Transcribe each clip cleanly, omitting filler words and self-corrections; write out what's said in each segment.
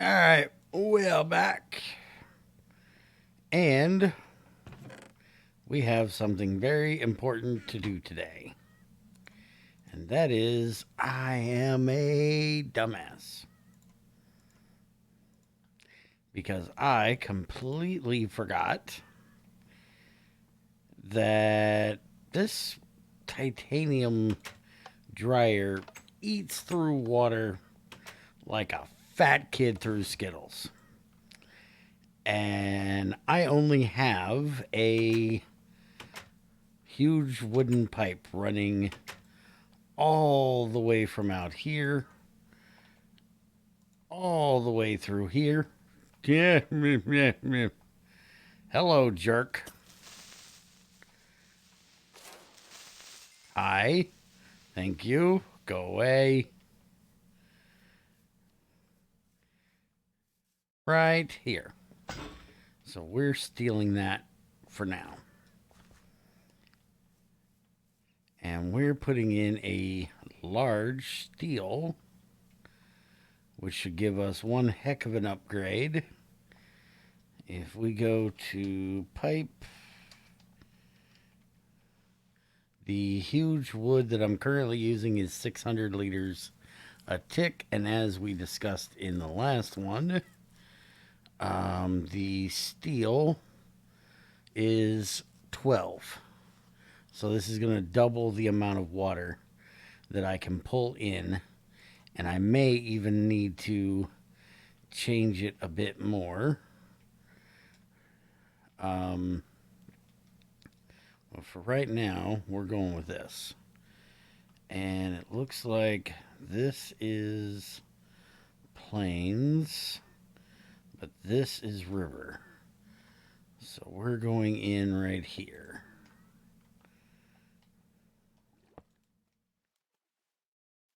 All right, we are back. And we have something very important to do today. And that is, I am a dumbass. Because I completely forgot that this titanium dryer eats through water like a fat kid through Skittles. And I only have a huge wooden pipe running all the way from out here, all the way through here. Yeah, hello, jerk. Hi. Thank you. Go away. Right here. So we're stealing that for now. And we're putting in a large steel, which should give us one heck of an upgrade. If we go to pipe, the huge wood that I'm currently using is 600 liters a tick, and as we discussed in the last one, the steel is 12. So this is going to double the amount of water that I can pull in, and I may even need to change it a bit more. Well, for right now, we're going with this. And it looks like this is plains, but this is river. So we're going in right here.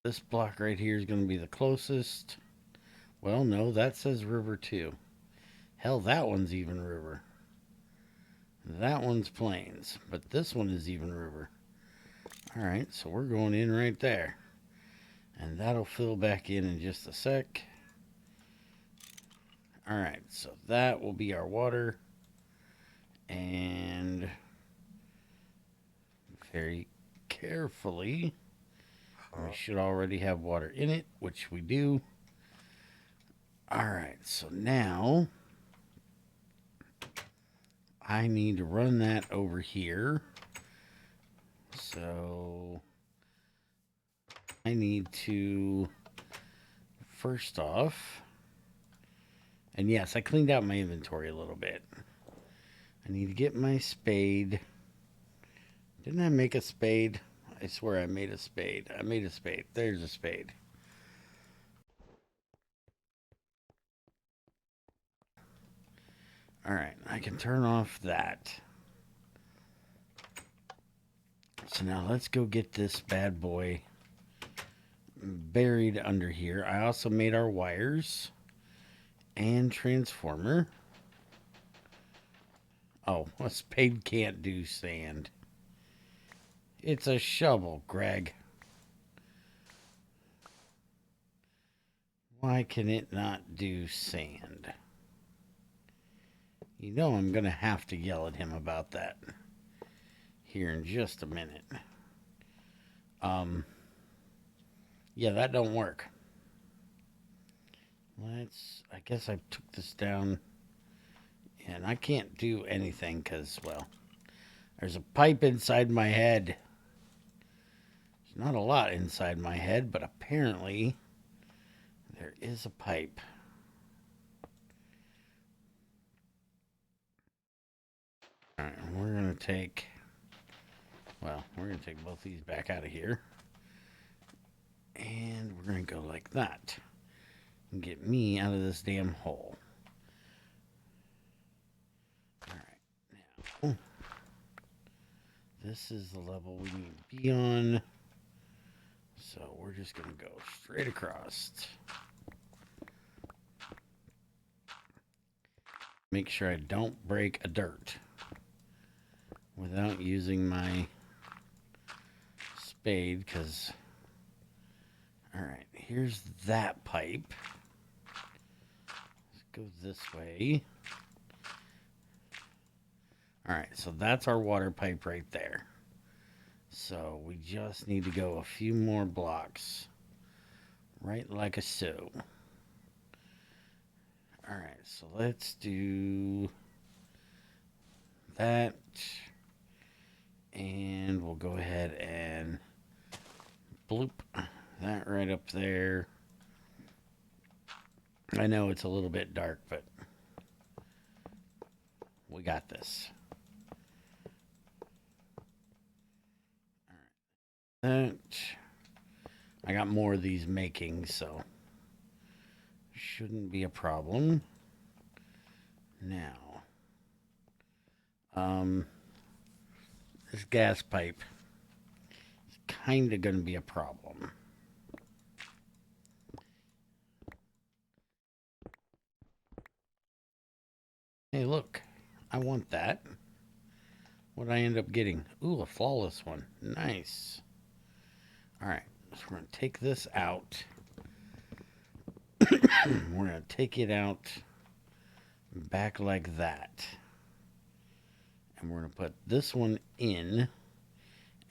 This block right here is going to be the closest. Well, no, that says river too. Hell, that one's even river. That one's plains, but this one is even river. All right, so we're going in right there. And that'll fill back in just a sec. All right, so that will be our water. And very carefully, we should already have water in it, which we do. All right, so now I need to run that over here. So I need to, first off, and yes, I cleaned out my inventory a little bit. I need to get my spade. Didn't I make a spade? I swear I made a spade. I made a spade. There's a spade. All right, I can turn off that. So now let's go get this bad boy buried under here. I also made our wires and transformer. Oh, a spade can't do sand. It's a shovel, Greg. Why can it not do sand? You know I'm going to have to yell at him about that here in just a minute. Yeah, that don't work. I guess I took this down, and I can't do anything because, well, there's a pipe inside my head. There's not a lot inside my head, but apparently there is a pipe. All right, we're going to take, we're going to take both these back out of here. And we're going to go like that. And get me out of this damn hole. Alright, now, this is the level we need to be on. So we're just going to go straight across. Make sure I don't break a dirt without using my spade, because, all right, here's that pipe. go this way. All right, so that's our water pipe right there. So we just need to go a few more blocks. Right like a so. All right, so let's do that. And we'll go ahead and bloop that right up there. I know it's a little bit dark, but we got this. All right. That. I got more of these makings, so shouldn't be a problem. Now, this gas pipe is kind of going to be a problem. Hey, look, I want that. What did I end up getting? Ooh, a flawless one. Nice. All right, so we're going to take this out. We're going to take it out back like that. And we're going to put this one in.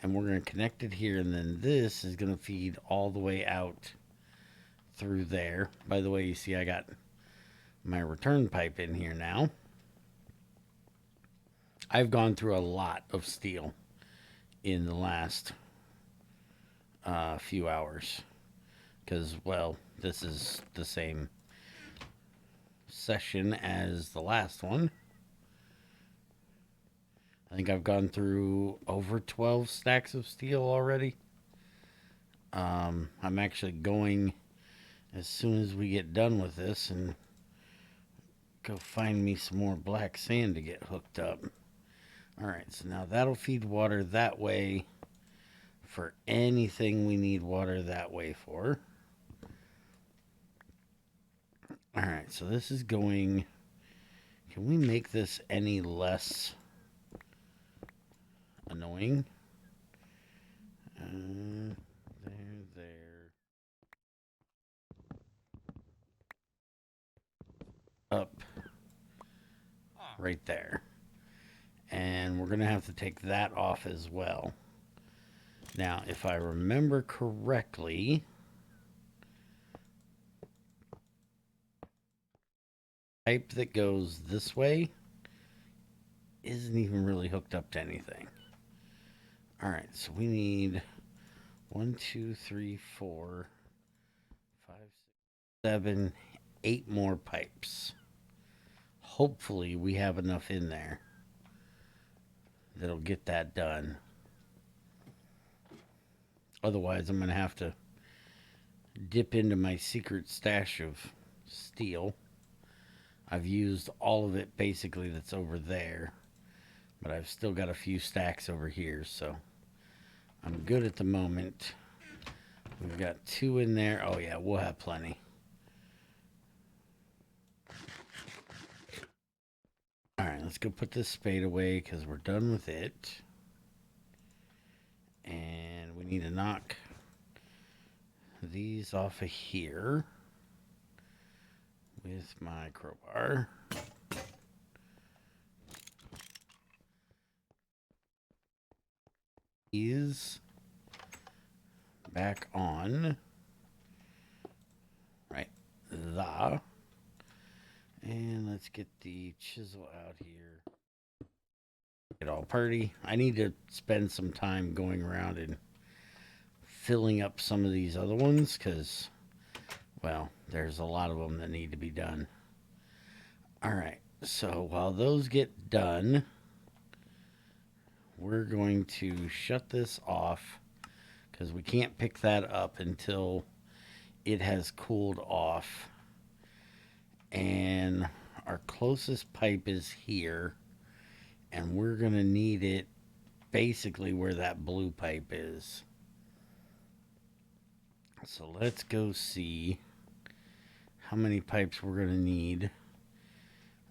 And we're going to connect it here. And then this is going to feed all the way out through there. By the way, you see I got my return pipe in here now. I've gone through a lot of steel in the last few hours. Because, well, this is the same session as the last one. I think I've gone through over 12 stacks of steel already. I'm actually going as soon as we get done with this and go find me some more black sand to get hooked up. Alright, so now that'll feed water that way for anything we need water that way for. Alright, so this is going... Can we make this any less annoying? There. Up. Right there. And we're going to have to take that off as well. Now, if I remember correctly... pipe that goes this way isn't even really hooked up to anything. Alright, so we need 1, 2, 3, 4, 5, 6, 7, 8 more pipes. Hopefully we have enough in there that'll get that done. Otherwise I'm going to have to dip into my secret stash of steel. I've used all of it basically that's over there, but I've still got a few stacks over here, so I'm good at the moment. We've got 2 in there. Oh yeah, we'll have plenty. Alright, let's go put this spade away because we're done with it. And we need to knock these off of here with my crowbar. Is back on. Right. And let's get the chisel out here. Get all pretty. I need to spend some time going around and filling up some of these other ones because, well, there's a lot of them that need to be done. Alright, so while those get done, we're going to shut this off because we can't pick that up until it has cooled off. And our closest pipe is here, and we're going to need it basically where that blue pipe is. So let's go see how many pipes we're going to need.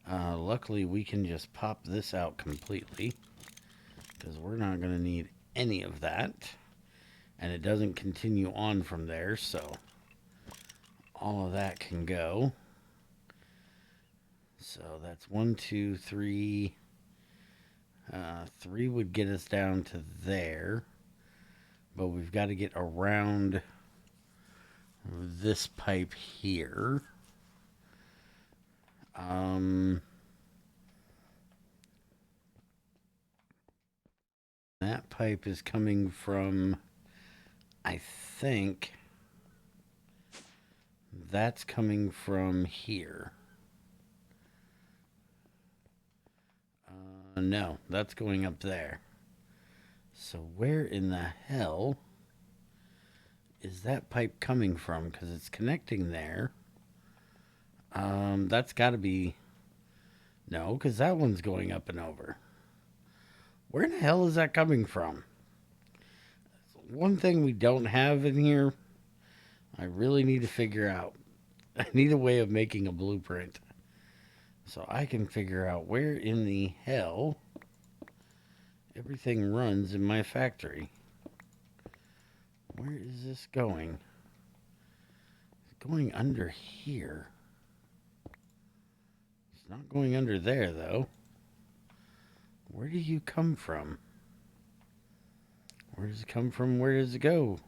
Luckily, we can just pop this out completely because we're not going to need any of that. And it doesn't continue on from there, so all of that can go. So that's 1, 2, 3. 3 would get us down to there. But we've got to get around this pipe here. That pipe is coming from, I think, that's coming from here. No, that's going up there. So where in the hell is that pipe coming from? Because it's connecting there. That's got to be... No, because that one's going up and over. Where in the hell is that coming from? One thing we don't have in here, I really need to figure out. I need a way of making a blueprint so I can figure out where in the hell everything runs in my factory. Where is this going? It's going under here. It's not going under there, though. Where do you come from? Where does it come from? Where does it go?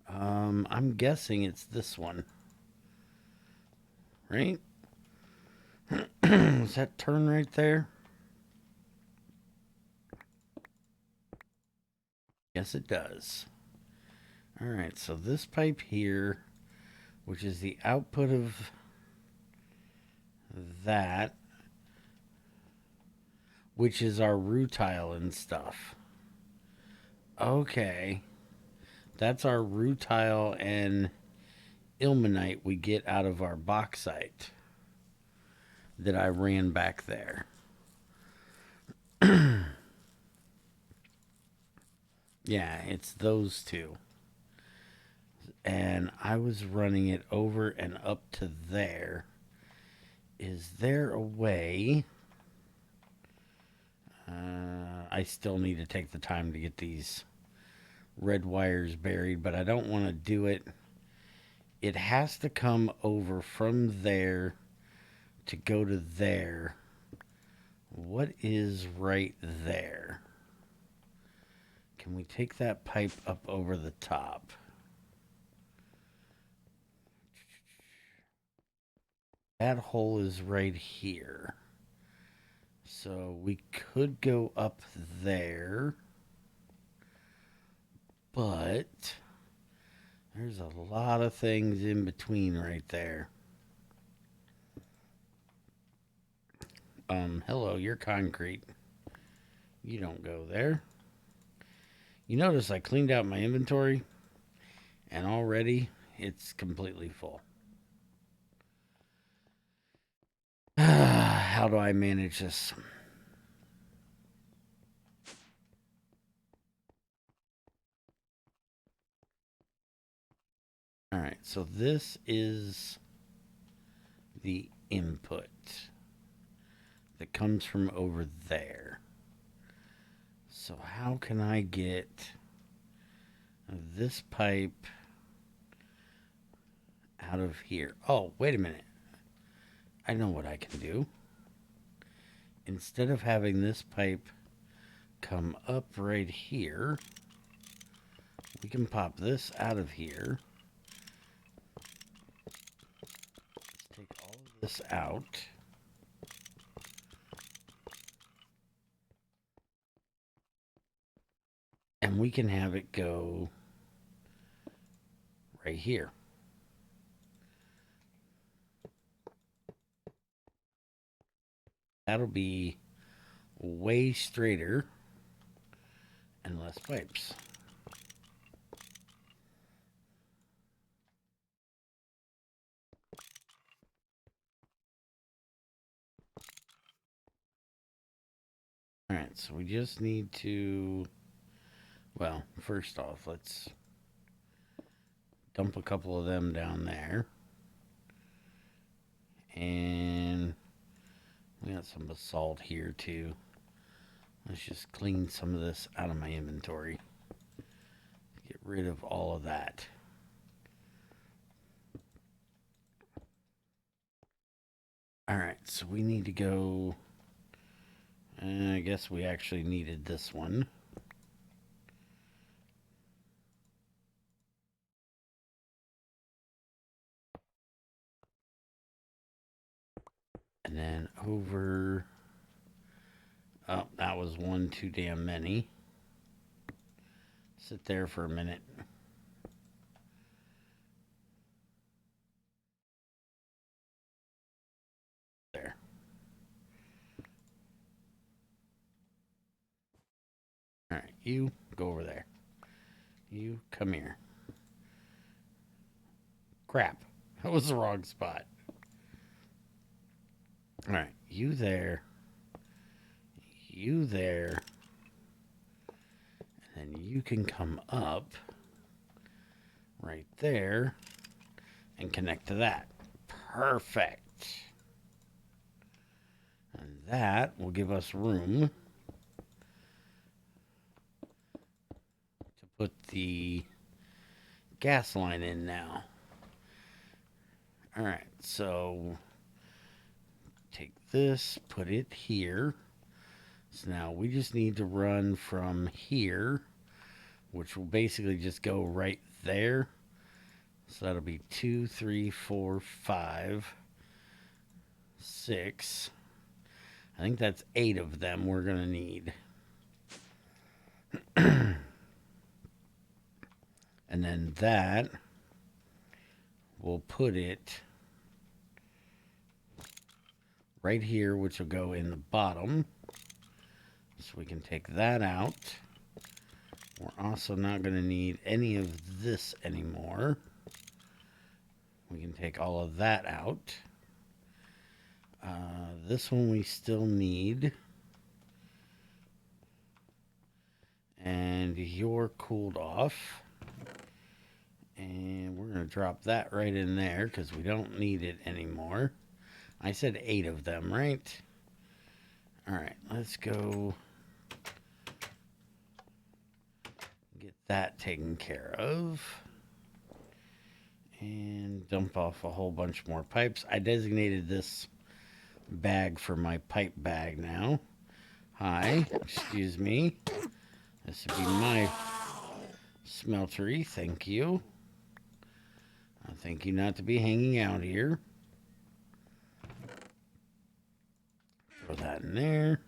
I'm guessing it's this one. Right? Is that turn right there? Yes, it does. Alright, so this pipe here, which is the output of that, which is our rutile and stuff. Okay. That's our rutile and ilmenite we get out of our bauxite that I ran back there. Yeah, it's those two. And I was running it over and up to there. Is there a way... I still need to take the time to get these red wires buried, but I don't want to do it. It has to come over from there to go to there. What is right there? Can we take that pipe up over the top? That hole is right here. So we could go up there, but there's a lot of things in between right there. Hello, you're concrete. You don't go there. You notice I cleaned out my inventory, and already it's completely full. How do I manage this? All right, so this is the input that comes from over there. So how can I get this pipe out of here? Oh, wait a minute. I know what I can do. Instead of having this pipe come up right here, we can pop this out of here. Let's take all of this out. And we can have it go right here. That'll be way straighter and less pipes. All right, so we just need to, well, first off, let's dump a couple of them down there. And we got some basalt here too. Let's just clean some of this out of my inventory. Get rid of all of that. so we need to go. I guess we actually needed this one. And then over. Oh, that was one too damn many. Sit there for a minute. There. All right, you go over there. You come here. Crap. That was the wrong spot. All right, you there. You there. And then you can come up right there and connect to that. Perfect. And that will give us room to put the gas line in now. All right, so take this, put it here. So now we just need to run from here, which will basically just go right there. So that'll be 2, 3, 4, 5, 6. I think that's 8 of them we're going to need. And then that, we'll put it right here, which will go in the bottom. So we can take that out. We're also not going to need any of this anymore. We can take all of that out. This one we still need. And you're cooled off. And we're going to drop that right in there because we don't need it anymore. I said 8 of them, right? All right, let's go get that taken care of. And dump off a whole bunch more pipes. I designated this bag for my pipe bag now. Hi, excuse me. This would be my smeltery. Thank you. Thank you not to be hanging out here. Throw that in there.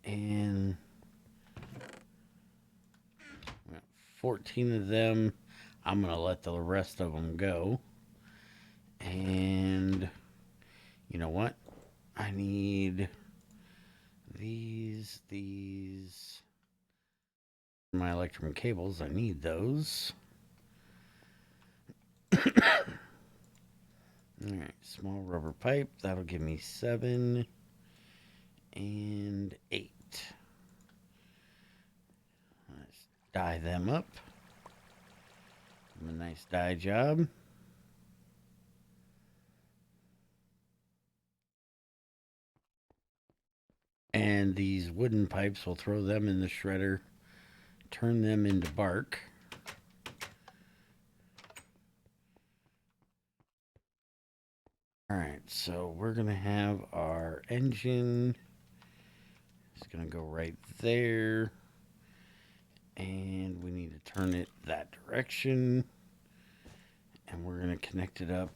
And 14 of them. I'm going to let the rest of them go. And you know what? I need these. My electrum cables, I need those. Alright, small rubber pipe. That'll give me 7 and 8. Let's dye them up. A nice dye job. And these wooden pipes, we'll throw them in the shredder, turn them into bark. All right, so we're going to have our engine. It's going to go right there. And we need to turn it that direction. And we're going to connect it up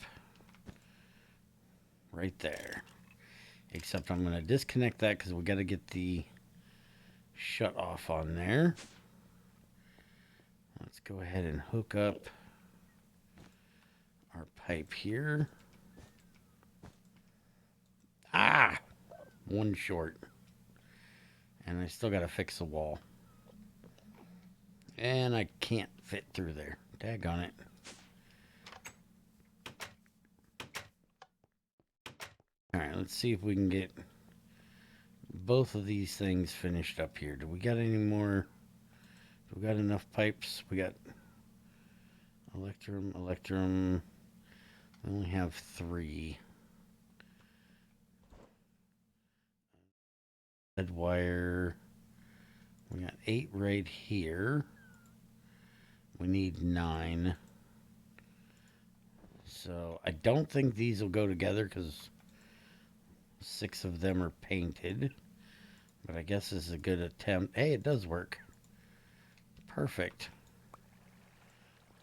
right there. Except I'm going to disconnect that because we got to get the shut off on there. Let's go ahead and hook up our pipe here. Ah! One short. And I still got to fix the wall. And I can't fit through there. Daggone it. Alright, let's see if we can get both of these things finished up here. Do we got any more? Do we got enough pipes? We got electrum. We only have 3. Red wire. We got 8 right here. We need 9. So I don't think these will go together because 6 of them are painted. But I guess this is a good attempt. Hey, it does work. Perfect.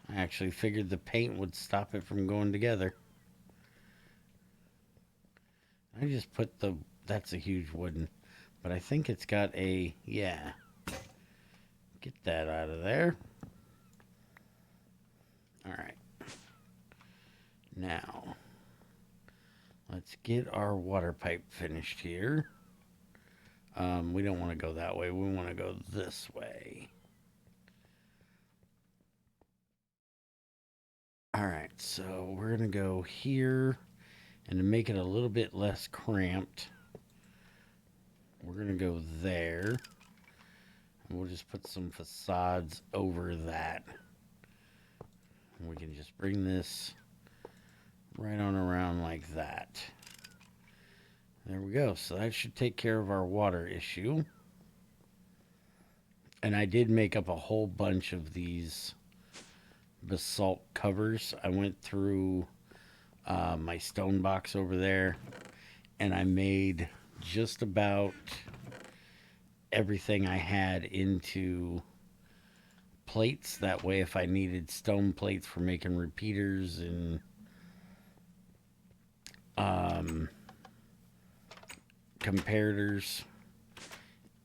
I actually figured the paint would stop it from going together. I just put the... That's a huge wooden. But I think it's got a... Yeah. Get that out of there. Alright. Now, let's get our water pipe finished here. We don't want to go that way. We want to go this way. Alright, so we're going to go here. And to make it a little bit less cramped, we're going to go there. And we'll just put some facades over that. And we can just bring this right on around like that. There we go. So that should take care of our water issue. And I did make up a whole bunch of these basalt covers. I went through my stone box over there, and I made just about everything I had into plates. That way, if I needed stone plates for making repeaters and comparators,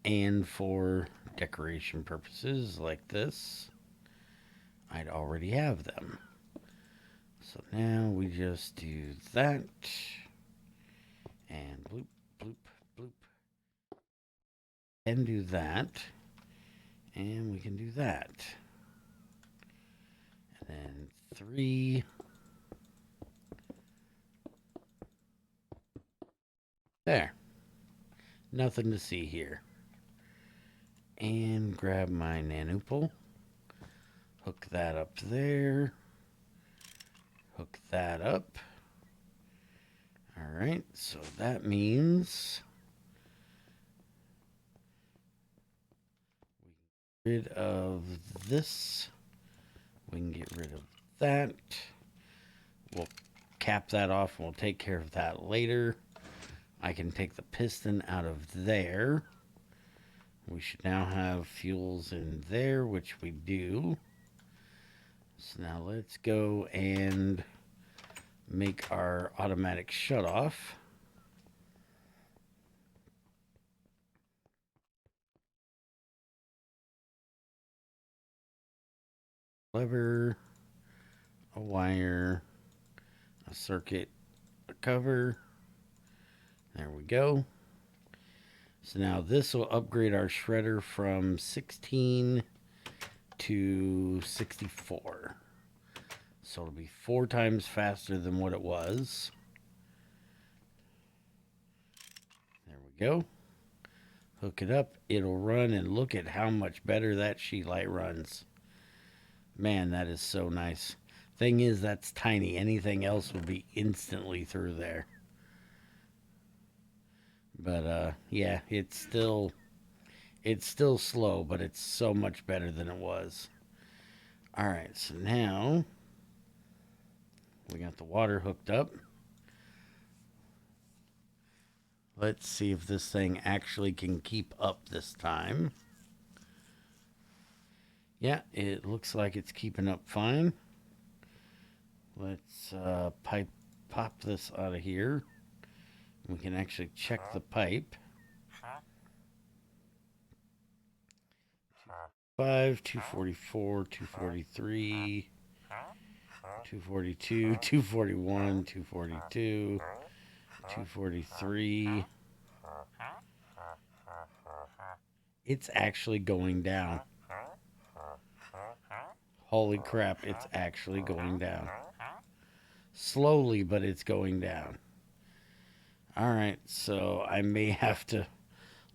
and for decoration purposes like this, I'd already have them. So now we just do that, and bloop, bloop, bloop, and do that, and we can do that. And then 3. There. Nothing to see here. And grab my nanoople. Hook that up there. Hook that up. Alright, so that means we can get rid of this. We can get rid of that. We'll cap that off and we'll take care of that later. I can take the piston out of there. We should now have fuels in there, which we do. So now let's go and make our automatic shutoff. Lever, a wire, a circuit, a cover. There we go. So now this will upgrade our shredder from 16 to 64. So it'll be 4 times faster than what it was. There we go. Hook it up. It'll run, and look at how much better that sheet light runs. Man, that is so nice. Thing is, that's tiny. Anything else would be instantly through there. But yeah, it's still slow, but it's so much better than it was. All right, so now we got the water hooked up. Let's see if this thing actually can keep up this time. Yeah, it looks like it's keeping up fine. Let's pop this out of here. We can actually check the pipe. 5, 244, 243, 242, 241, 242, 243. It's actually going down. Holy crap, it's actually going down. Slowly, but it's going down. Alright, so I may have to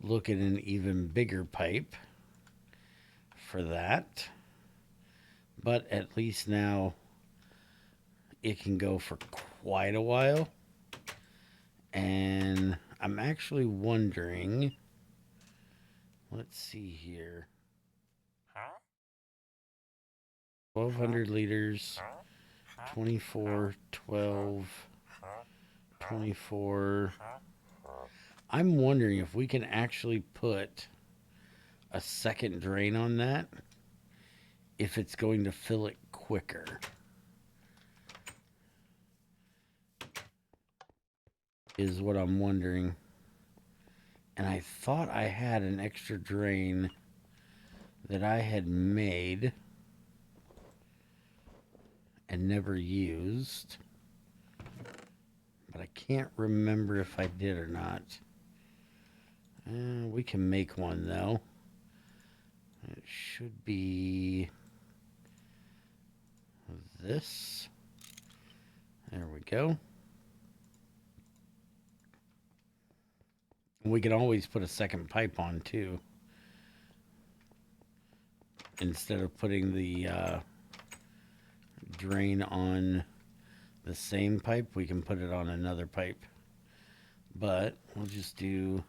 look at an even bigger pipe for that. But at least now it can go for quite a while. And I'm actually wondering, let's see here. 1,200 liters, 24, 12, 24, I'm wondering if we can actually put a second drain on that, if it's going to fill it quicker. Is what I'm wondering. And I thought I had an extra drain that I had made and never used. But I can't remember if I did or not. We can make one though. It should be this. There we go. We can always put a second pipe on too. Instead of putting the drain on the same pipe, we can put it on another pipe. But we'll just do...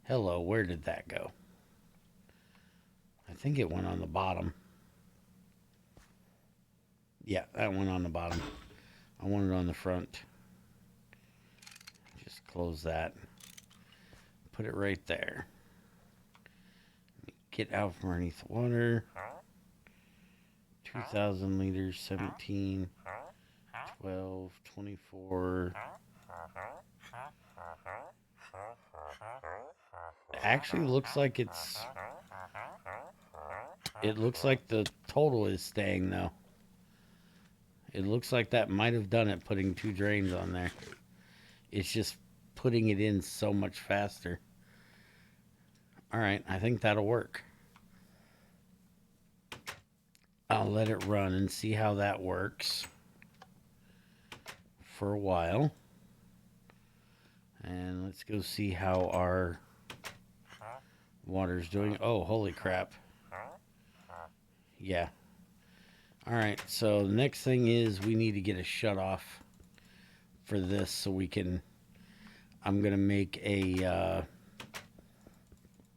Hello, where did that go? I think it went on the bottom. Yeah, that went on the bottom. I want it on the front. Just close that. Put it right there. Get out from underneath the water. 2,000 liters, 17, 12, 24. Actually looks like it's... It looks like the total is staying though. It looks like that might have done it, putting 2 drains on there. It's just putting it in so much faster. Alright, I think that'll work. I'll let it run and see how that works for a while. And let's go see how our water's doing. Oh, holy crap. Yeah. Alright, so the next thing is we need to get a shutoff for this so we can... I'm going to make a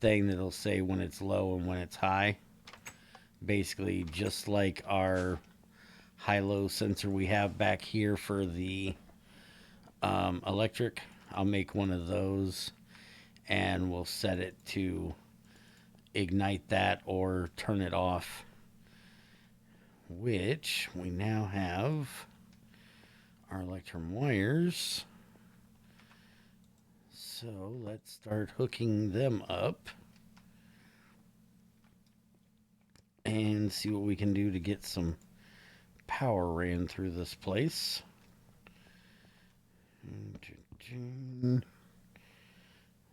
thing that'll say when it's low and when it's high. Basically, just like our high-low sensor we have back here for the electric. I'll make one of those and we'll set it to ignite that or turn it off. Which we now have our electrum wires. So let's start hooking them up and see what we can do to get some power ran through this place.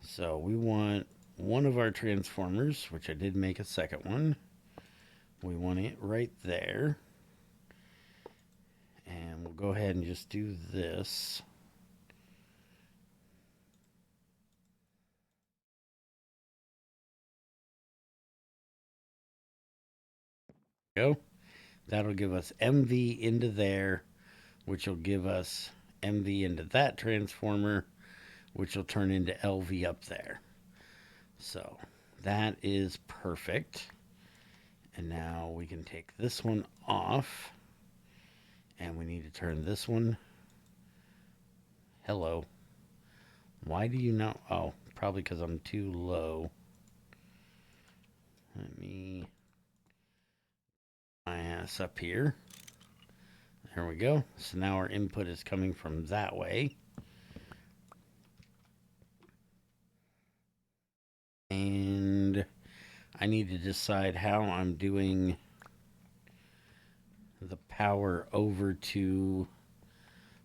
So we want one of our transformers, which I did make a second one. We want it right there. And we'll go ahead and just do this. Go. That'll give us MV into there, which will give us MV into that transformer, which will turn into LV up there. So that is perfect. And now we can take this one off. And we need to turn this one. Hello. Why do you not? Oh, probably because I'm too low. Let me... my ass up here. There we go. So now our input is coming from that way. And I need to decide how I'm doing the power over to...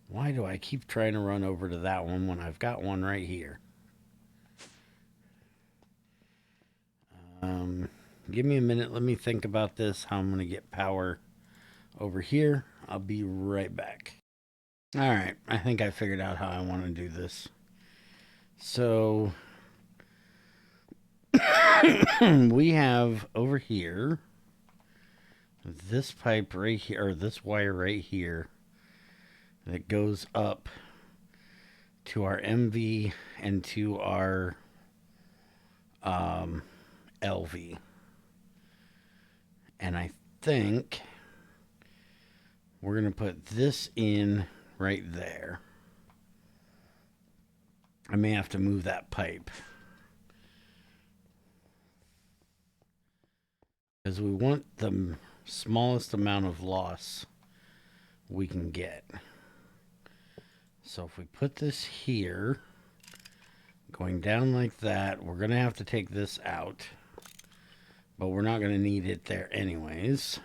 Why do I keep trying to run over to that one when I've got one right here? Give me a minute. Let me think about this, how I'm going to get power over here. I'll be right back. All right. I think I figured out how I want to do this. So we have over here this pipe right here, or this wire right here, that goes up to our MV and to our LV. And I think we're going to put this in right there. I may have to move that pipe. Because we want the smallest amount of loss we can get. So if we put this here, going down like that, we're going to have to take this out. But we're not going to need it there anyways.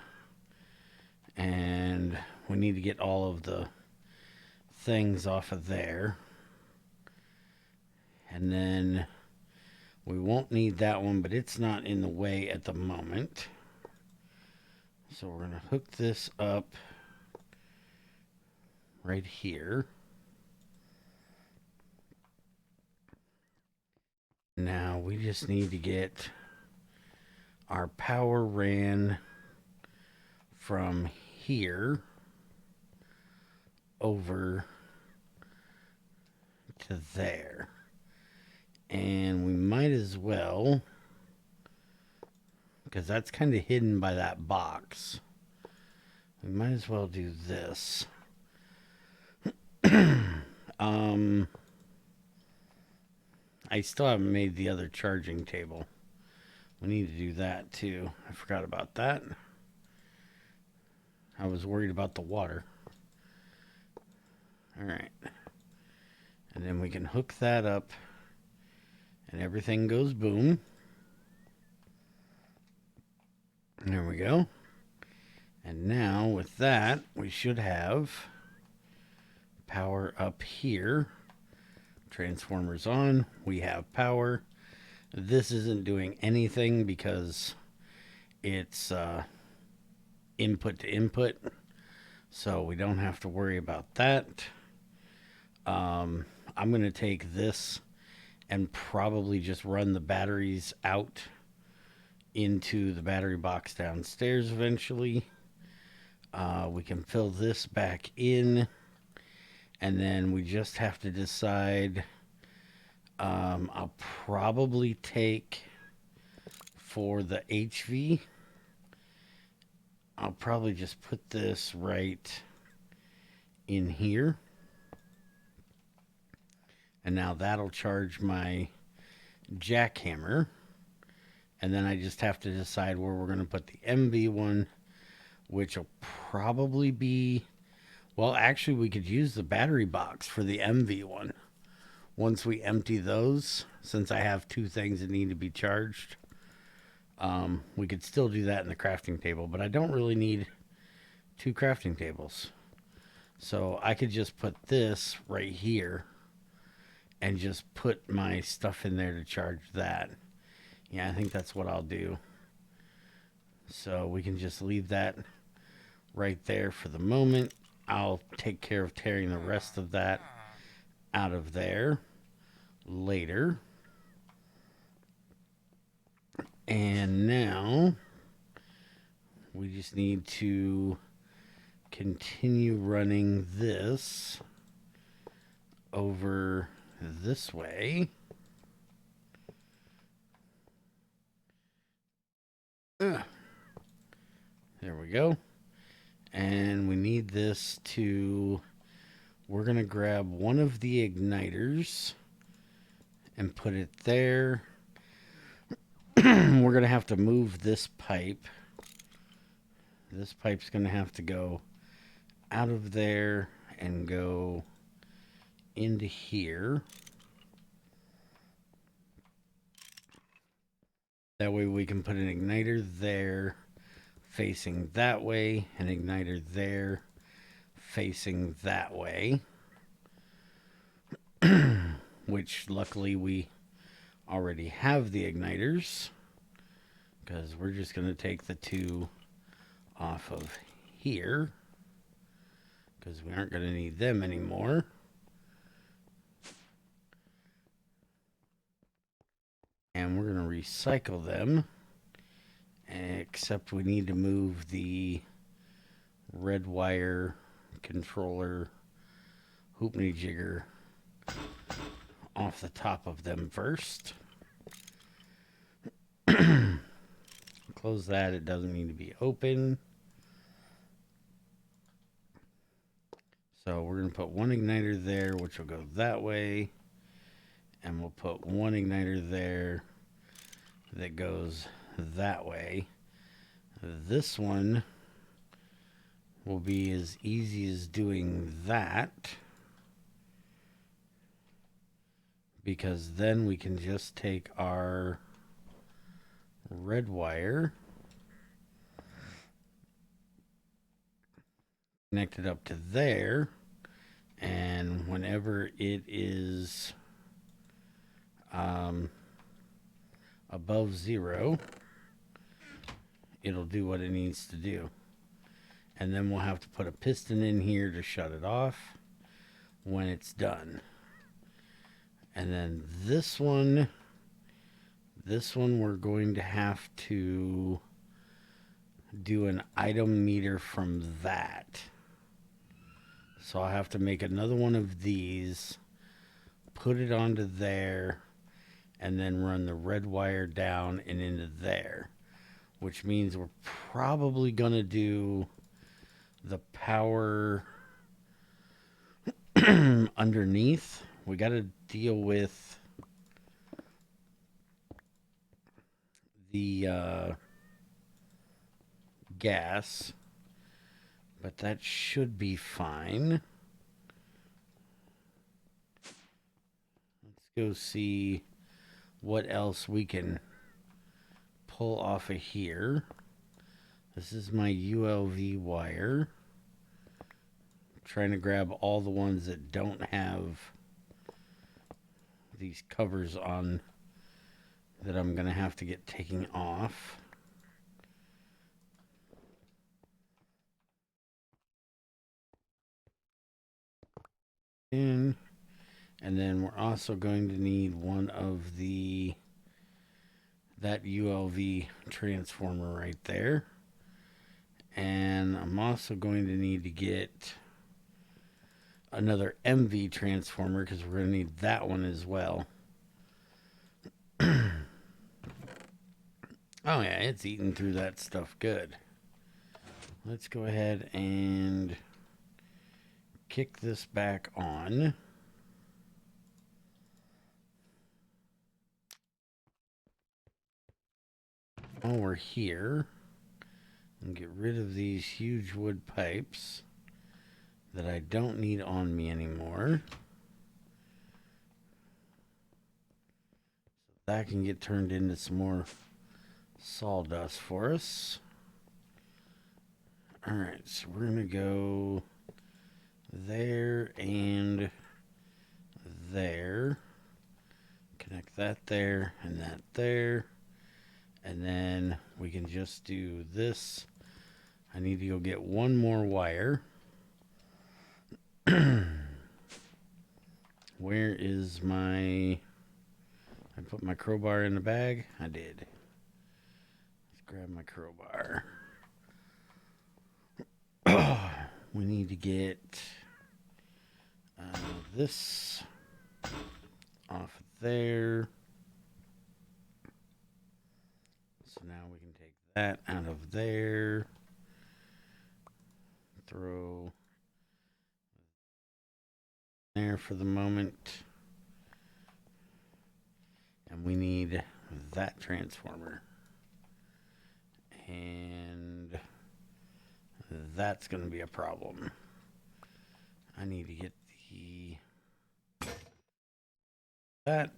And we need to get all of the things off of there. And then we won't need that one, but it's not in the way at the moment. So we're going to hook this up right here. Now we just need to get our power ran from here over to there. And we might as well, because that's kind of hidden by that box, we might as well do this. I still haven't made the other charging table. We need to do that too. I forgot about that. I was worried about the water. All right. And then we can hook that up and everything goes boom. And there we go. And now with that, we should have power up here. Transformers on. We have power. This isn't doing anything because it's input to input. So we don't have to worry about that. I'm going to take this and probably just run the batteries out into the battery box downstairs eventually. We can fill this back in, and then we just have to decide. I'll probably take, for the HV, I'll probably just put this right in here. And now that'll charge my jackhammer. And then I just have to decide where we're going to put the MV one, which will probably be, well, actually we could use the battery box for the MV one. Once we empty those, since I have two things that need to be charged, we could still do that in the crafting table, but I don't really need two crafting tables. So I could just put this right here and just put my stuff in there to charge that. Yeah, I think that's what I'll do. So we can just leave that right there for the moment. I'll take care of tearing the rest of that out of there later. And now we just need to continue running this over this way. There we go. And we need this to, we're going to grab one of the igniters and put it there. We're going to have to move this pipe. This pipe's going to have to go out of there and go into here. That way we can put an igniter there facing that way, an igniter there facing that way. Which luckily we already have the igniters, because we're just going to take the two off of here because we aren't going to need them anymore. And we're going to recycle them, except we need to move the red wire controller hoopney jigger off the top of them first. Close that. It doesn't need to be open. So we're going to put one igniter there, which will go that way. And we'll put one igniter there that goes that way. This one will be as easy as doing that, because then we can just take our red wire, connect it up to there, and whenever it is above 0, it'll do what it needs to do. And then we'll have to put a piston in here to shut it off when it's done. And then this one we're going to have to do an item meter from that. So I'll have to make another one of these, put it onto there, and then run the red wire down and into there, which means we're probably going to do the power underneath. We got to deal with the gas, but that should be fine. Let's go see what else we can pull off of here. This is my ULV wire. I'm trying to grab all the ones that don't have these covers on that I'm going to have to get taken off. And then we're also going to need one of that ULV transformer right there. And I'm also going to need to get another MV transformer, because we're going to need that one as well. Oh yeah, it's eating through that stuff good. Let's go ahead and kick this back on. While we're here, and get rid of these huge wood pipes that I don't need on me anymore. So that can get turned into some more sawdust for us. Alright, so we're going to go there and there. Connect that there and that there. And then we can just do this. I need to go get one more wire. Where is my... I put my crowbar in the bag? I did. Let's grab my crowbar. We need to get this off there. So now we can take that out of there. Throw there for the moment. And we need that transformer. And that's going to be a problem. I need to get that.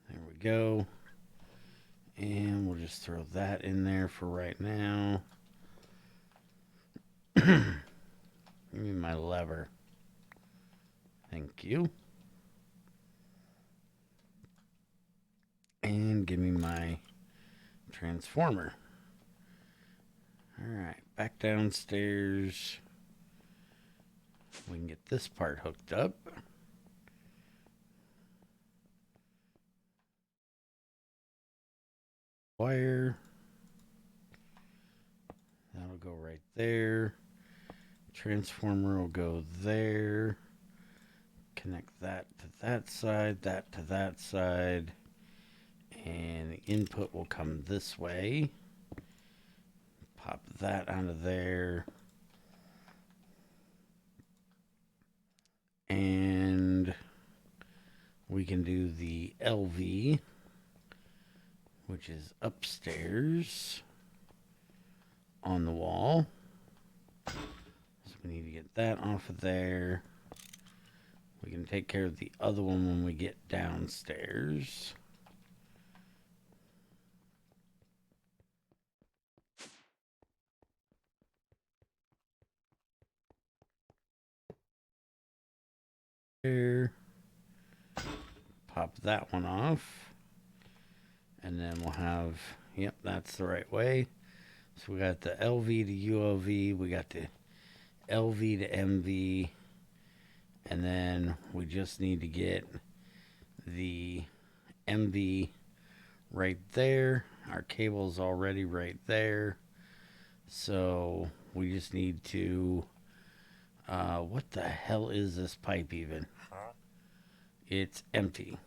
There we go. And we'll just throw that in there for right now. Give me my lever. Thank you. And give me my transformer. Alright, back downstairs. We can get this part hooked up. Wire. That'll go right there. Transformer will go there. Connect that to that side, that to that side. And the input will come this way. Pop that onto there. And can do the LV, which is upstairs on the wall. So we need to get that off of there. We can take care of the other one when we get downstairs. There. Pop that one off. And then we'll have, yep, that's the right way. So we got the LV to ULV, we got the LV to MV, and then we just need to get the MV right there. Our cable's already right there. So we just need to, what the hell is this pipe even? It's empty.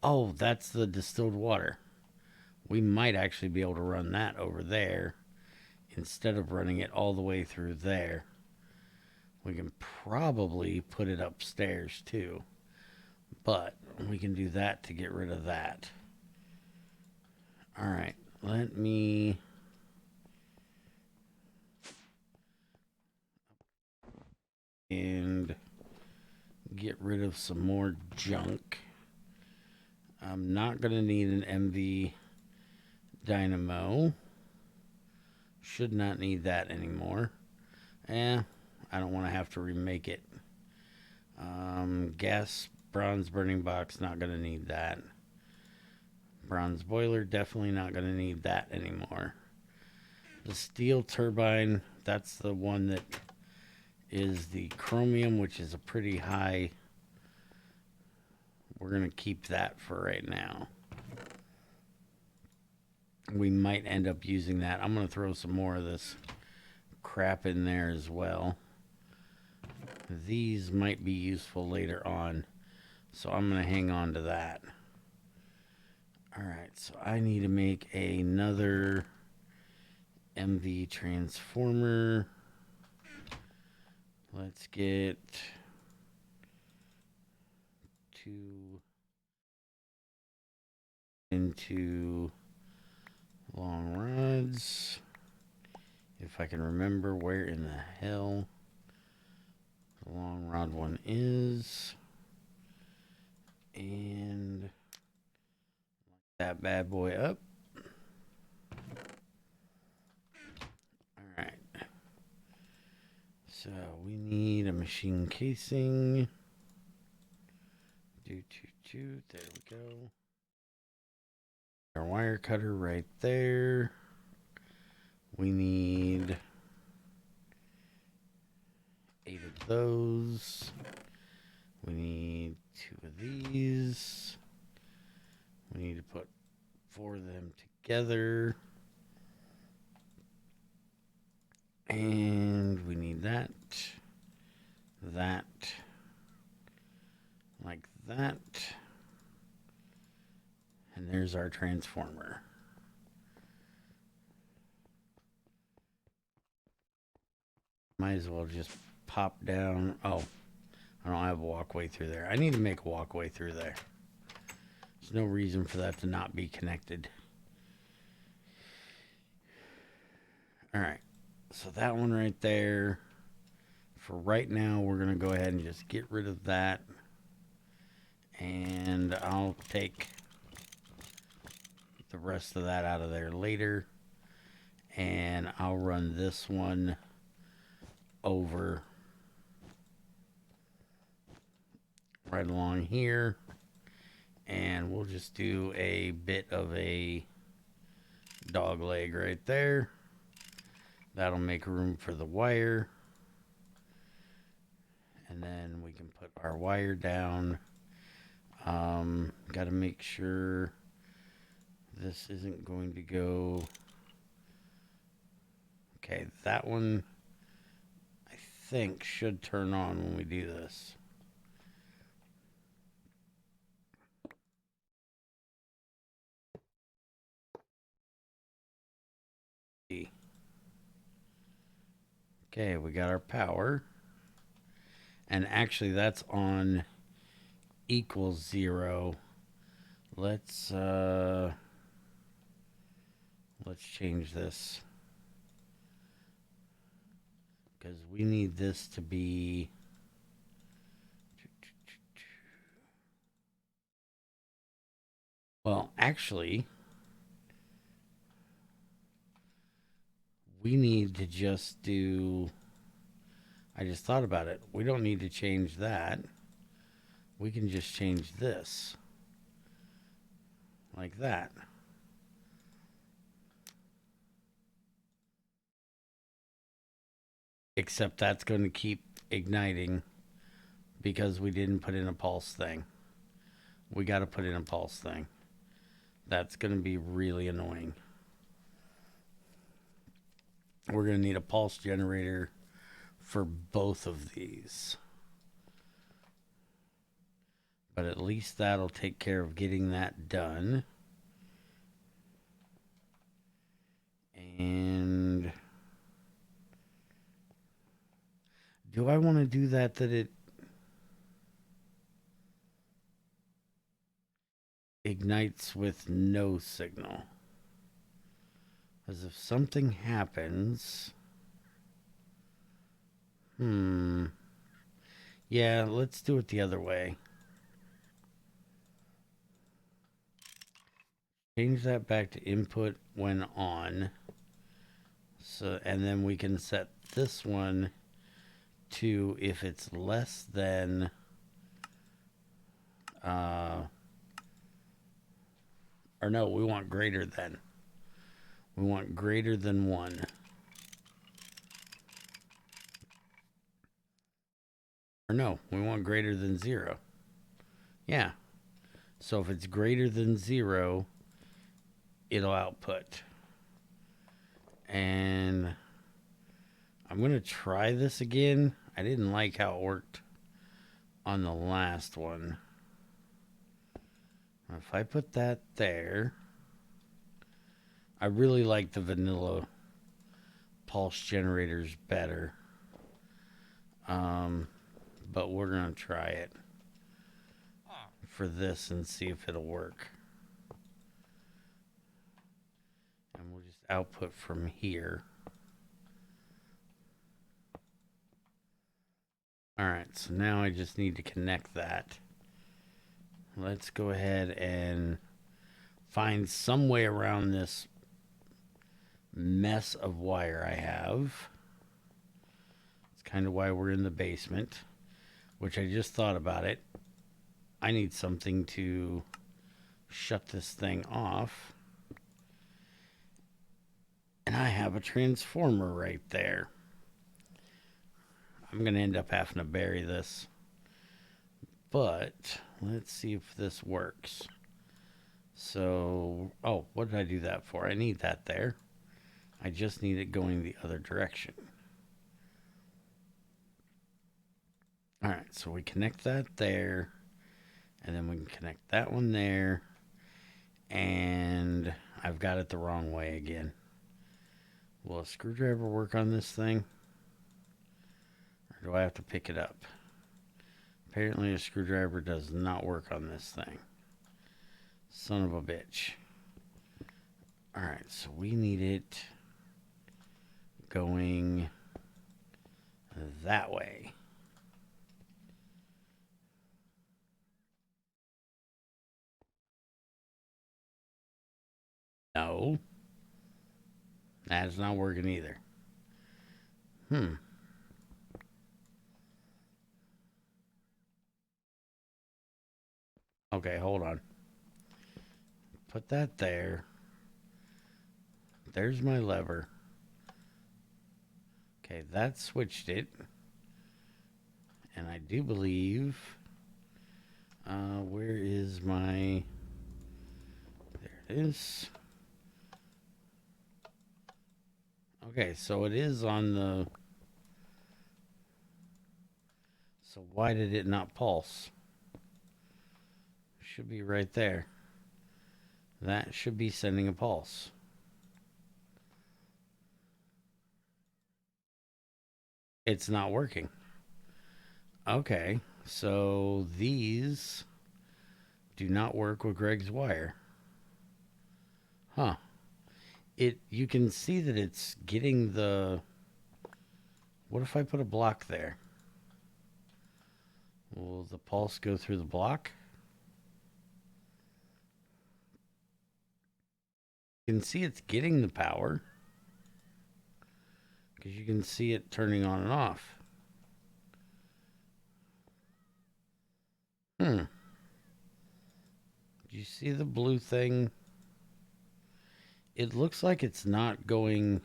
Oh, that's the distilled water. We might actually be able to run that over there instead of running it all the way through there. We can probably put it upstairs too, but we can do that to get rid of that. All right, let me and get rid of some more junk. I'm not going to need an MV dynamo. Should not need that anymore. I don't want to have to remake it. Gas bronze burning box, not going to need that. Bronze boiler, definitely not going to need that anymore. The steel turbine, that's the one that is the chromium, which is a pretty high. We're going to keep that for right now. We might end up using that. I'm going to throw some more of this crap in there as well. These might be useful later on, so I'm going to hang on to that. Alright, so I need to make another MV transformer. Let's get 2 into long rods. If I can remember where in the hell the long rod one is. And that bad boy up. Alright. So we need a machine casing. There we go. Our wire cutter right there. We need 8 of those. We need 2 of these. We need to put 4 of them together. And we need that, like that. And there's our transformer. Might as well just pop down. Oh, I don't have a walkway through there. I need to make a walkway through there. There's no reason for that to not be connected. All right. So that one right there. For right now, we're going to go ahead and just get rid of that. And I'll take the rest of that out of there later. And I'll run this one over right along here. And we'll just do a bit of a dog leg right there. That'll make room for the wire. And then we can put our wire down. Got to make sure this isn't going to go. Okay, that one I think should turn on when we do this. Okay, we got our power. And actually that's on equals 0. Let's change this, because we need this to be well, actually, we need to just do, I just thought about it. We don't need to change that. We can just change this like that. Except that's going to keep igniting because we didn't put in a pulse thing. We got to put in a pulse thing. That's going to be really annoying. We're going to need a pulse generator for both of these. But at least that'll take care of getting that done. And do I want to do that it ignites with no signal? Because if something happens... Yeah, let's do it the other way. Change that back to input when on. So, and then we can set this one to if it's less than or no, we want greater than. We want greater than 1. Or no, we want greater than 0. Yeah. So if it's greater than 0, it'll output. And I'm going to try this again. I didn't like how it worked on the last one. If I put that there, I really like the vanilla pulse generators better. But we're going to try it for this and see if it'll work. And we'll just output from here. Alright, so now I just need to connect that. Let's go ahead and find some way around this mess of wire I have. It's kind of why we're in the basement, which I just thought about it. I need something to shut this thing off. And I have a transformer right there. I'm going to end up having to bury this. But let's see if this works. So, oh, what did I do that for? I need that there. I just need it going the other direction. Alright, so we connect that there. And then we can connect that one there. And I've got it the wrong way again. Will a screwdriver work on this thing? Or do I have to pick it up? Apparently a screwdriver does not work on this thing. Son of a bitch. Alright, so we need it going that way. No. That's not working either. Okay, hold on. Put that there. There's my lever. Okay, that switched it. And I do believe... where is my... There it is. Okay, so it is on the... So why did it not pulse? Should be right there. That should be sending a pulse. It's not working. Okay, so these do not work with Greg's wire. Huh. You can see that it's getting the... What if I put a block there? Will the pulse go through the block? You can see it's getting the power, because you can see it turning on and off. Do you see the blue thing? It looks like it's not going...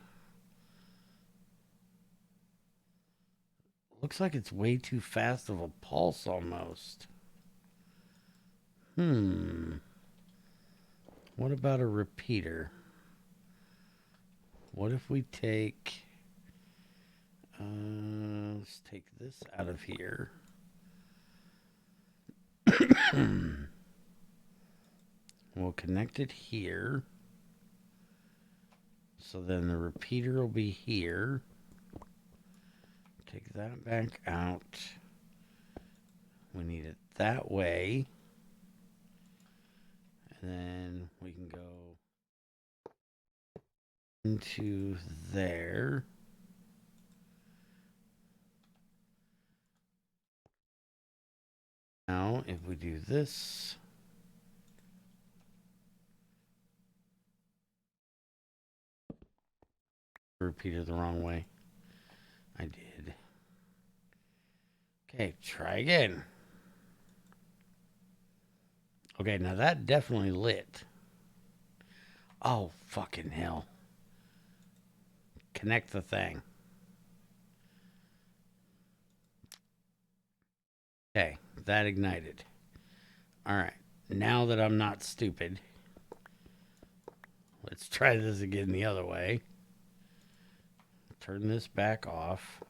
Looks like it's way too fast of a pulse almost. What about a repeater? What if we take... let's take this out of here. We'll connect it here. So then the repeater will be here. Take that back out. We need it that way. And then we can go into there. Now, if we do this, repeated the wrong way. I did. Okay, try again. Okay, now that definitely lit. Oh, fucking hell. Connect the thing. Okay, that ignited. Alright, now that I'm not stupid, let's try this again the other way. Turn this back off.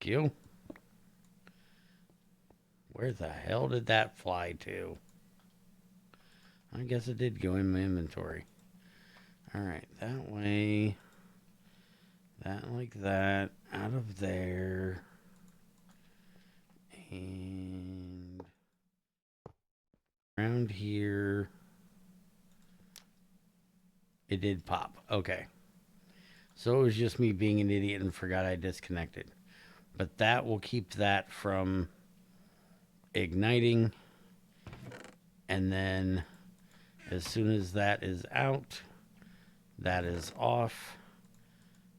Thank you. Where the hell did that fly to? I guess it did go in my inventory. Alright, that way. That like that. Out of there. And around here. It did pop. Okay. So it was just me being an idiot and forgot I disconnected. But that will keep that from igniting. And then as soon as that is out, that is off.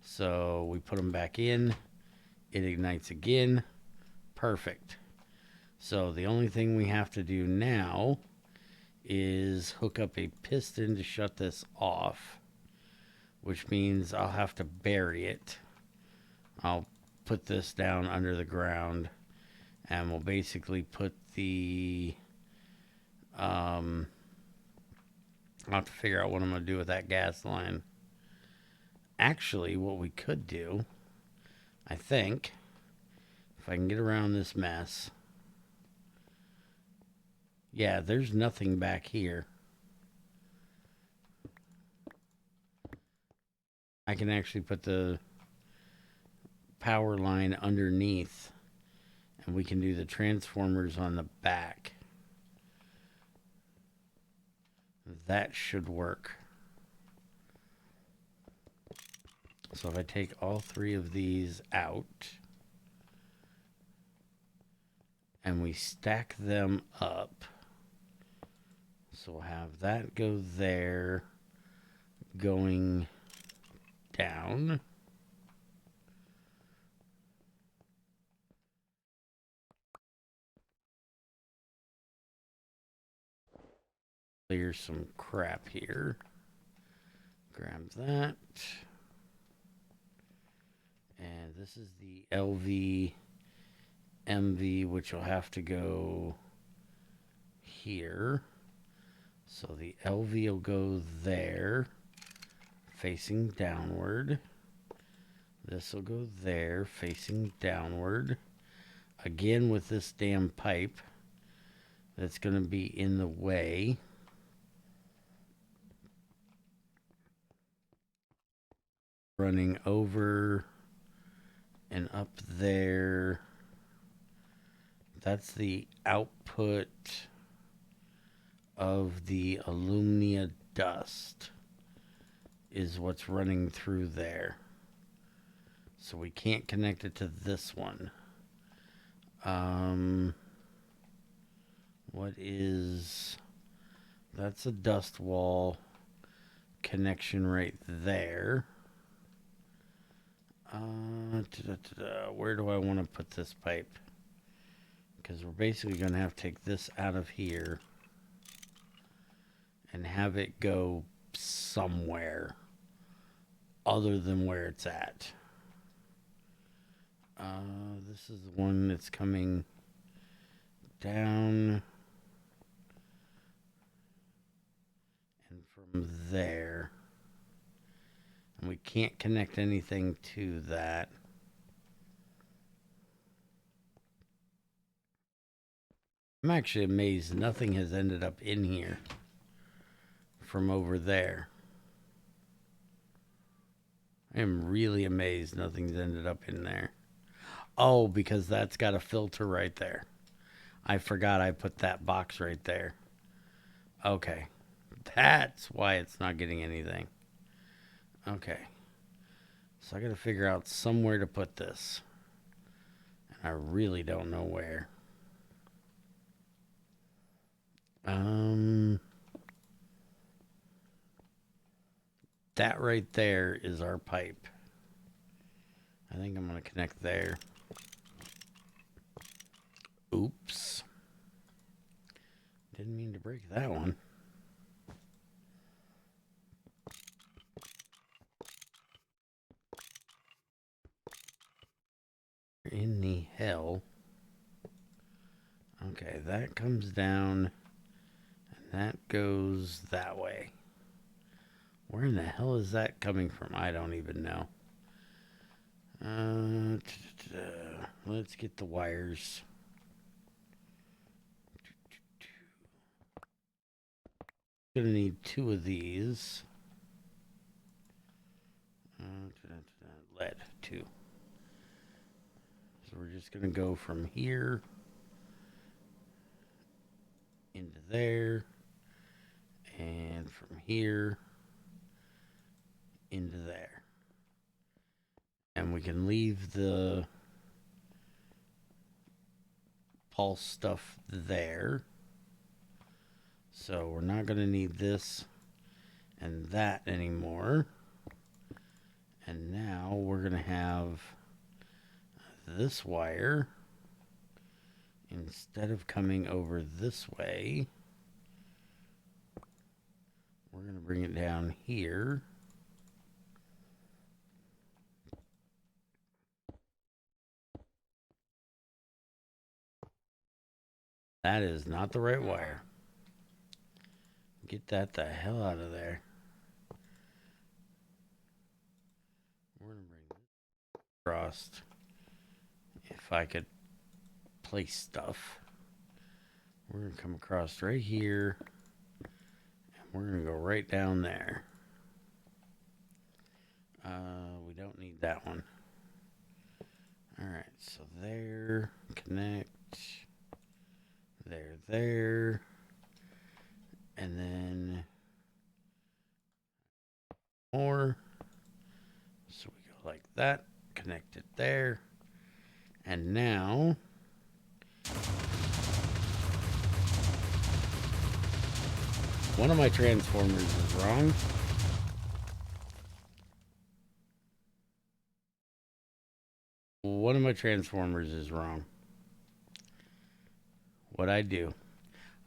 So we put them back in. It ignites again. Perfect. So the only thing we have to do now is hook up a piston to shut this off, which means I'll have to bury it. I'll put this down under the ground, and we'll basically put the I'll have to figure out what I'm going to do with that gas line. Actually, what we could do, I think, if I can get around this mess. Yeah, there's nothing back here. I can actually put the power line underneath, and we can do the transformers on the back. That should work. So if I take all three of these out and we stack them up, so we'll have that go there, going down. Clear some crap here. Grab that. And this is the LV MV, which will have to go here. So the LV will go there, facing downward. This will go there, facing downward. Again with this damn pipe that's going to be in the way. Running over and up there That's the output of the alumnia dust is what's running through there. So we can't connect it to this one. What is... That's a dust wall connection right there. Where do I want to put this pipe? Because we're basically going to have to take this out of here and have it go somewhere other than where it's at. This is the one that's coming down and from there. And we can't connect anything to that. I'm actually amazed nothing has ended up in here from over there. I am really amazed nothing's ended up in there. Oh, because that's got a filter right there. I forgot I put that box right there. Okay. That's why it's not getting anything. Okay. So I got to figure out somewhere to put this. And I really don't know where. That right there is our pipe. I think I'm going to connect there. Oops. Didn't mean to break that one. In the hell. Okay, that comes down and that goes that way. Where in the hell is that coming from? I don't even know. Let's get the wires. Gonna need 2 of these. Lead, 2. So we're just gonna go from here into there, and from here into there. And we can leave the pulse stuff there. So we're not going to need this and that anymore. And now we're going to have this wire, instead of coming over this way, we're going to bring it down here. That is not the right wire. Get that the hell out of there. We're going to bring this across. If I could place stuff. We're going to come across right here. And we're going to go right down there. We don't need that one. Alright, so there. Connect. There. And then more. So we go like that. Connect it there. And now one of my transformers is wrong. One of my transformers is wrong. What I do,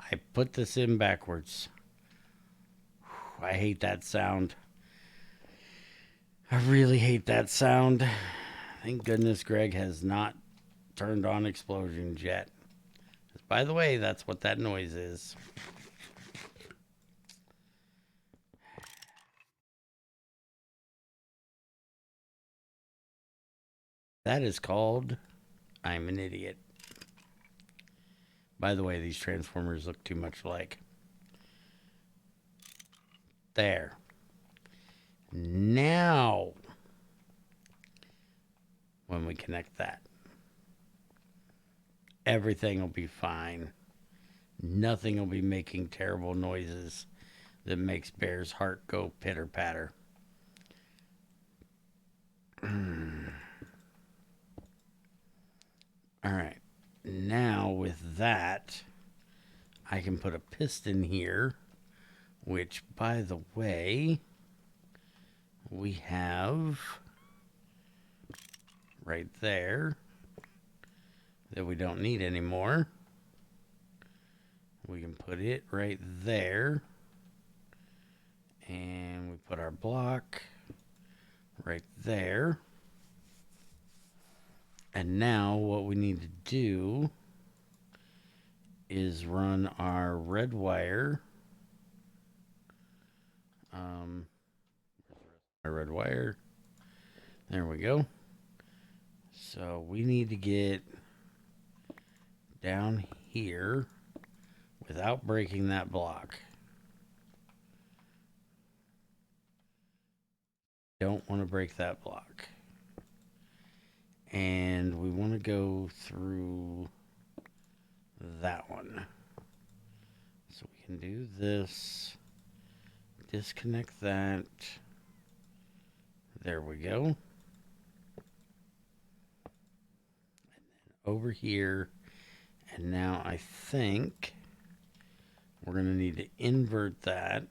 I put this in backwards. I hate that sound. I really hate that sound. Thank goodness Greg has not turned on explosions yet. By the way, that's what that noise is. That is called I'm an idiot. By the way, these transformers look too much alike. There. Now, when we connect that. everything will be fine. Nothing will be making terrible noises that makes Bear's heart go pitter patter. All right. Now with that, I can put a piston here, which, by the way, we have right there that we don't need anymore. We can put it right there. And we put our block right there. And now what we need to do is run our red wire. Our red wire. There we go. So we need to get down here without breaking that block. Don't want to break that block. And we want to go through that one. So we can do this. Disconnect that. There we go. And then over here. And now I think we're going to need to invert that.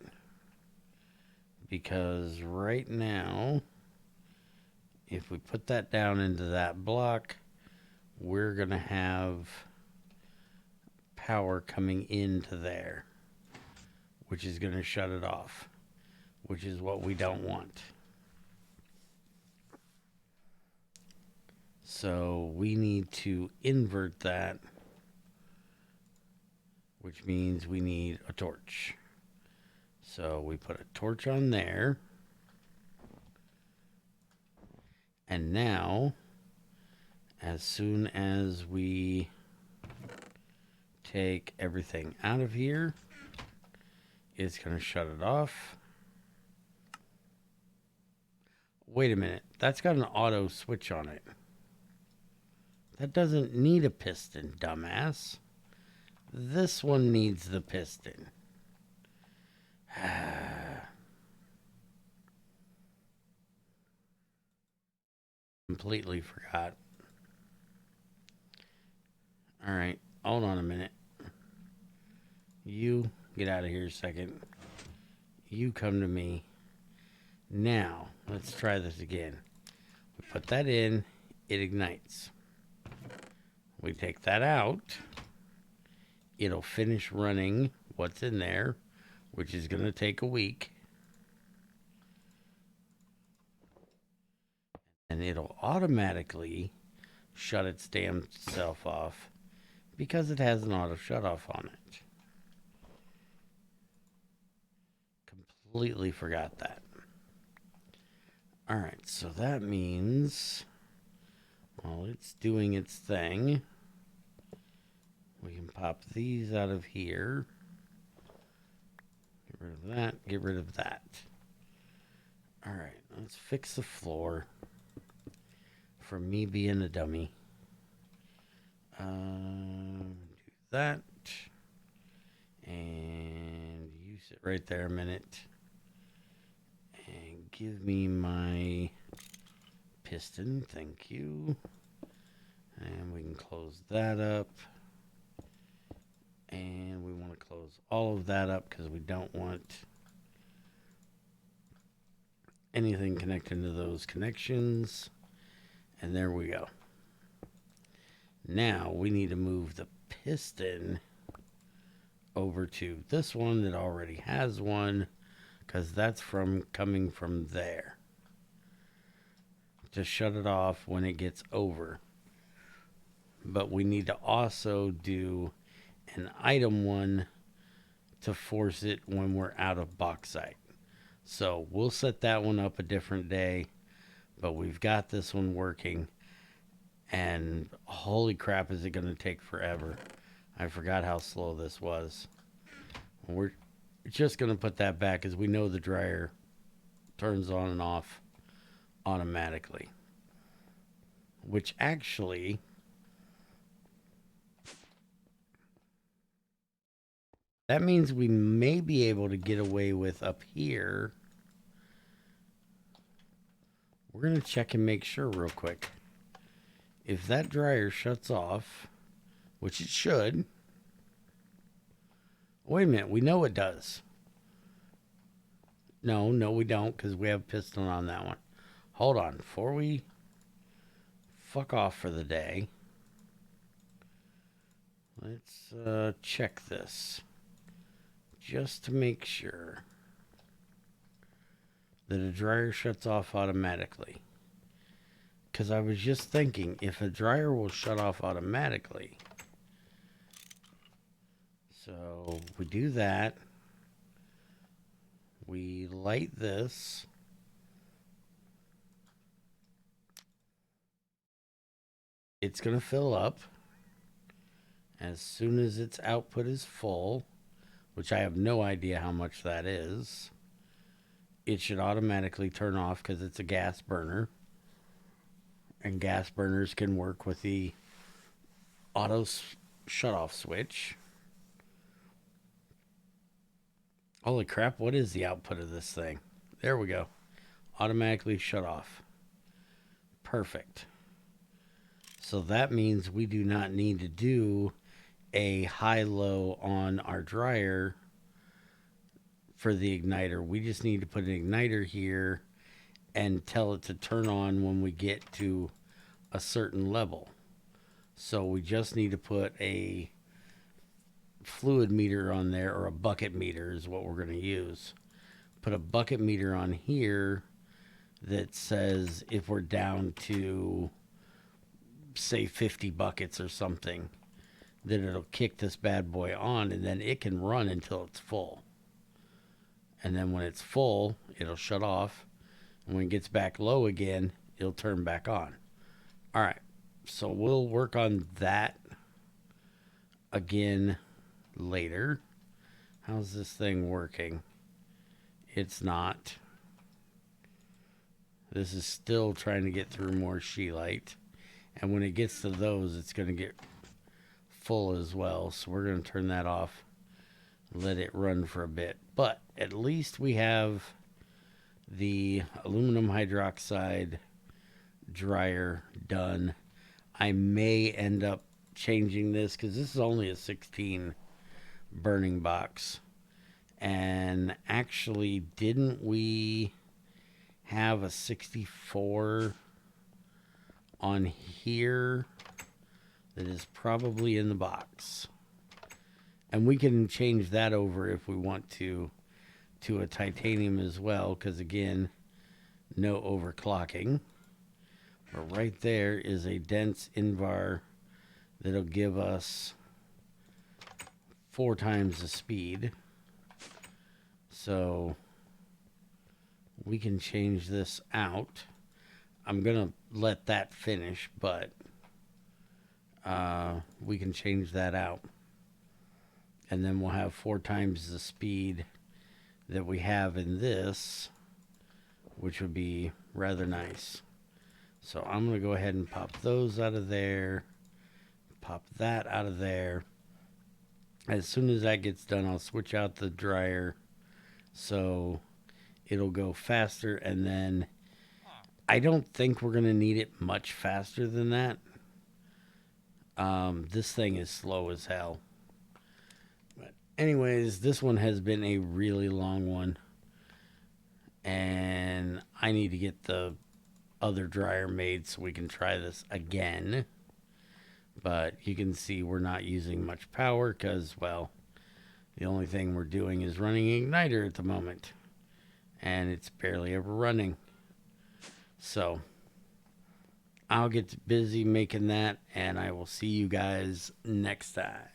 Because right now, if we put that down into that block, we're going to have power coming into there, which is going to shut it off, which is what we don't want. So we need to invert that, which means we need a torch. So we put a torch on there. And now, as soon as we take everything out of here, it's going to shut it off. Wait a minute. That's got an auto switch on it. That doesn't need a piston, dumbass. This one needs the piston. Completely forgot. All right, hold on a minute. You get out of here a second. You come to me. Now, let's try this again. We put that in, it ignites. We take that out. It'll finish running what's in there, which is going to take a week. And it'll automatically shut its damn self off because it has an auto shut off on it. Completely forgot that. All right, so that means while it's doing its thing, we can pop these out of here. Get rid of that, get rid of that. All right, let's fix the floor for me being a dummy. Do that. And you sit right there a minute. And give me my piston, thank you. And we can close that up. And we want to close all of that up because we don't want anything connecting to those connections. And there we go. Now we need to move the piston over to this one that already has one, because that's coming from there. Just shut it off when it gets over. But we need to also do an item one to force it when we're out of bauxite. So we'll set that one up a different day, but we've got this one working, and holy crap, is it going to take forever. I forgot how slow this was. We're just going to put that back because we know the dryer turns on and off automatically, which actually That means we may be able to get away with up here. We're going to check and make sure real quick. If that dryer shuts off, which it should. Wait a minute, we know it does. No, we don't, because we have piston on that one. Hold on, before we fuck off for the day, let's check this. Just to make sure that a dryer shuts off automatically. Because I was just thinking, if a dryer will shut off automatically, so we do that. We light this. It's going to fill up. As soon as its output is full, which I have no idea how much that is, it should automatically turn off because it's a gas burner. And gas burners can work with the auto shut-off switch. Holy crap, what is the output of this thing? There we go. Automatically shut off. Perfect. So that means we do not need to do a high-low on our dryer for the igniter. We just need to put an igniter here and tell it to turn on when we get to a certain level. So we just need to put a fluid meter on there, or a bucket meter is what we're going to use. Put a bucket meter on here that says if we're down to, say, 50 buckets or something, then it'll kick this bad boy on, and then it can run until it's full. And then when it's full, it'll shut off. And when it gets back low again, it'll turn back on. All right, so we'll work on that again later. How's this thing working? It's not. This is still trying to get through more She-Light. And when it gets to those, it's going to get full as well. So we're going to turn that off. Let it run for a bit. But at least we have the aluminum hydroxide dryer done. I may end up changing this because this is only a 16 burning box. And actually, didn't we have a 64 on here that is probably in the box? And we can change that over if we want to a titanium as well, because again, no overclocking. But right there is a dense Invar that'll give us 4 times the speed. So we can change this out. I'm going to let that finish, but we can change that out. And then we'll have 4 times the speed that we have in this, which would be rather nice. So I'm going to go ahead and pop those out of there. Pop that out of there. As soon as that gets done, I'll switch out the dryer so it'll go faster. And then I don't think we're going to need it much faster than that. This thing is slow as hell. But anyways, this one has been a really long one. And I need to get the other dryer made so we can try this again. But you can see we're not using much power because, well, the only thing we're doing is running an igniter at the moment. And it's barely ever running. So I'll get busy making that, and I will see you guys next time.